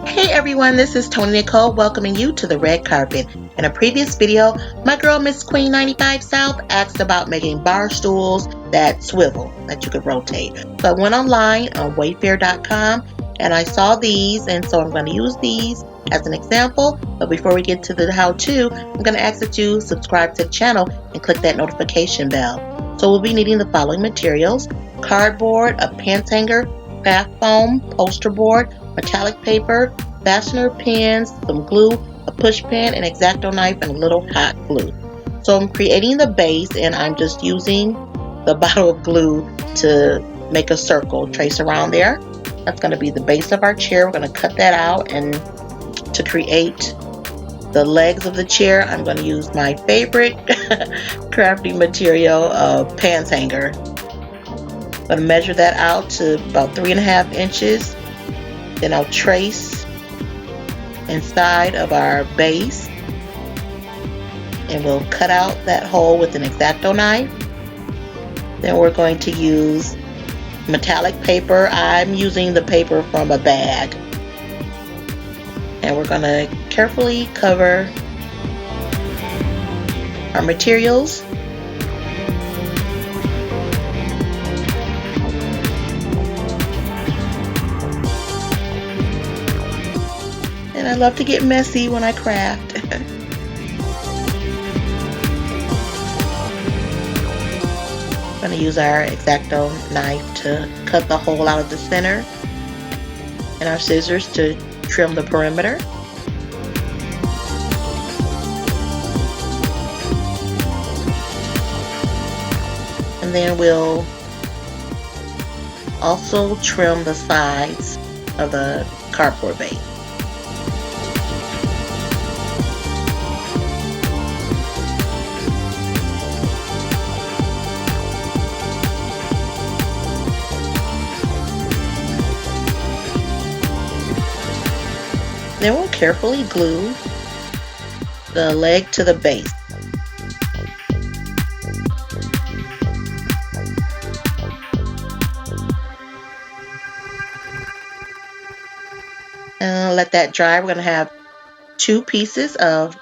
Hey everyone, this is Tony Nicole welcoming you to the red carpet. In a previous video, my girl Miss Queen 95 South asked about making bar stools that swivel, that you could rotate. So I went online on wayfair.com and I saw these, and so I'm going to use these as an example. But before we get to the how-to, I'm going to ask that you subscribe to the channel and click that notification bell. So we'll be needing the following materials: cardboard, a pants hanger, craft foam, poster board, metallic paper, fastener pins, some glue, a push pin, an X-Acto knife, and a little hot glue. So I'm creating the base, and I'm just using the bottle of glue to make a circle, trace around there. That's going to be the base of our chair. We're going to cut that out, and to create the legs of the chair, I'm going to use my favorite crafting material of pants hanger. I'm going to measure that out to about 3.5 inches. Then I'll trace inside of our base, and we'll cut out that hole with an X-Acto knife. Then we're going to use metallic paper. I'm using the paper from a bag, and we're going to carefully cover our materials. And I love to get messy when I craft. I'm going to use our X-Acto knife to cut the hole out of the center, and our scissors to trim the perimeter. And then we'll also trim the sides of the cardboard base. Then we'll carefully glue the leg to the base. And let that dry. We're going to have 2 pieces of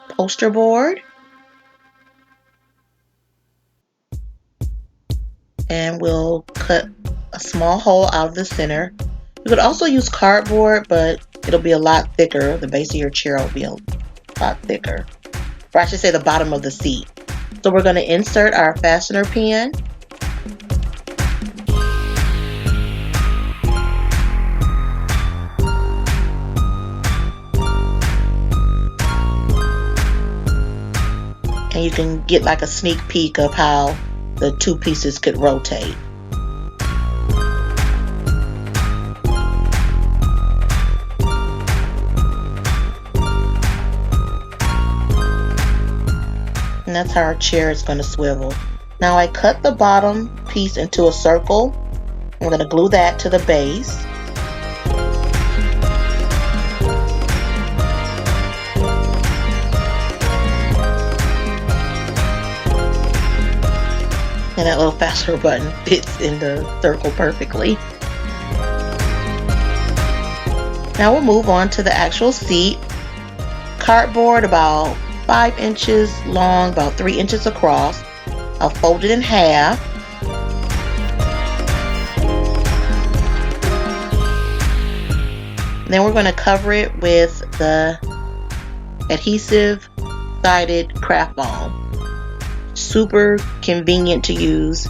poster board. And we'll cut a small hole out of the center. You could also use cardboard, but it'll be a lot thicker. The base of your chair will be a lot thicker. Or I should say the bottom of the seat. So we're going to insert our fastener pin. And you can get like a sneak peek of how the 2 pieces could rotate. And that's how our chair is going to swivel. Now I cut the bottom piece into a circle. I'm going to glue that to the base. And that little fastener button fits in the circle perfectly. Now we'll move on to the actual seat. Cardboard about 5 inches long, about 3 inches across. I'll fold it in half. Then we're going to cover it with the adhesive sided craft foam. Super convenient to use.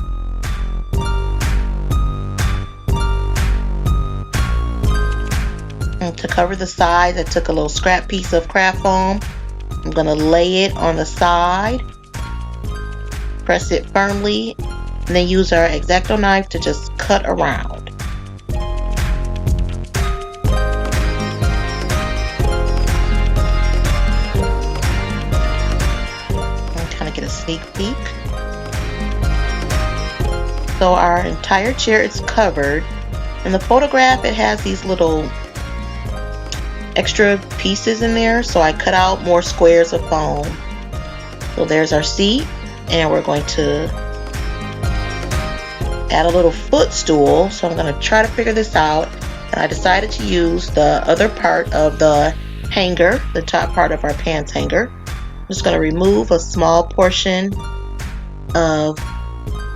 And to cover the sides, I took a little scrap piece of craft foam. I'm going to lay it on the side, press it firmly, and then use our X-Acto knife to just cut around. Sneak peek. So our entire chair is covered. In the photograph, it has these little extra pieces in there, so I cut out more squares of foam. So there's our seat, and we're going to add a little footstool. So I'm going to try to figure this out, and I decided to use the other part of the hanger, the top part of our pants hanger. I'm just going to remove a small portion of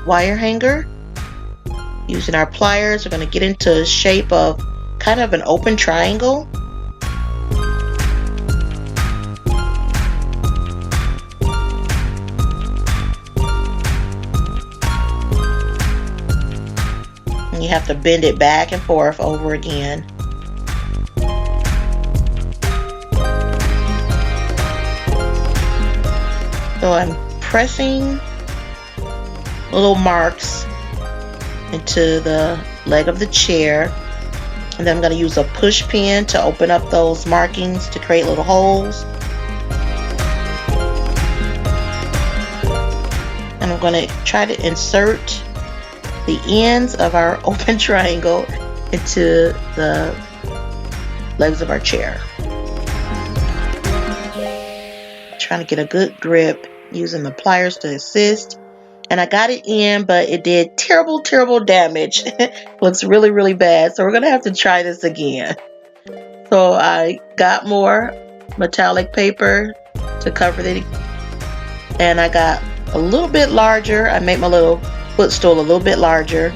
wire hanger. Using our pliers, we're going to get into a shape of kind of an open triangle. And you have to bend it back and forth over again. So I'm pressing little marks into the leg of the chair, and then I'm going to use a push pin to open up those markings to create little holes. And I'm going to try to insert the ends of our open triangle into the legs of our chair. Trying to get a good grip using the pliers to assist. And I got it in, but it did terrible damage. Looks really bad. So we're going to have to try this again. So I got more metallic paper to cover it. And I got a little bit larger. I made my little footstool a little bit larger.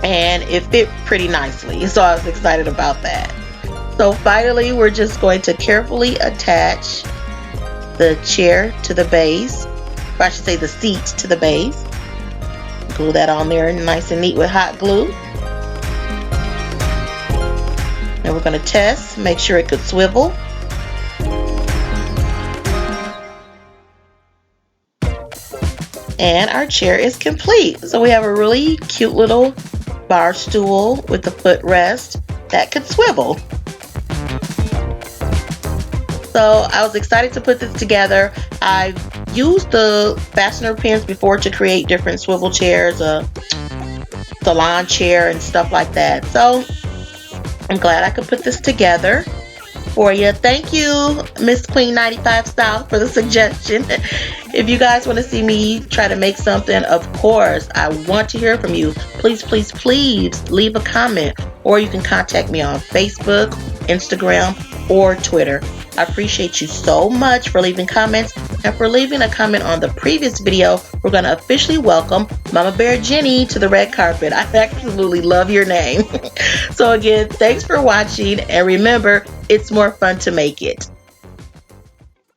And it fit pretty nicely. So I was excited about that. So finally, we're just going to carefully attach the chair to the base. Or I should say the seat to the base. Glue that on there nice and neat with hot glue. And we're going to test, make sure it could swivel. And our chair is complete. So we have a really cute little bar stool with the footrest that could swivel. So I was excited to put this together. I've used the fastener pins before to create different swivel chairs, a salon chair and stuff like that. So I'm glad I could put this together for you. Thank you, Miss Queen 95 Style, for the suggestion. If you guys want to see me try to make something, of course, I want to hear from you. Please leave a comment, or you can contact me on Facebook, Instagram, or Twitter. I appreciate you so much for leaving comments, and for leaving a comment on the previous video. We're going to officially welcome Mama Bear Jenny to the red carpet. I absolutely love your name. So again, thanks for watching, and remember, it's more fun to make it.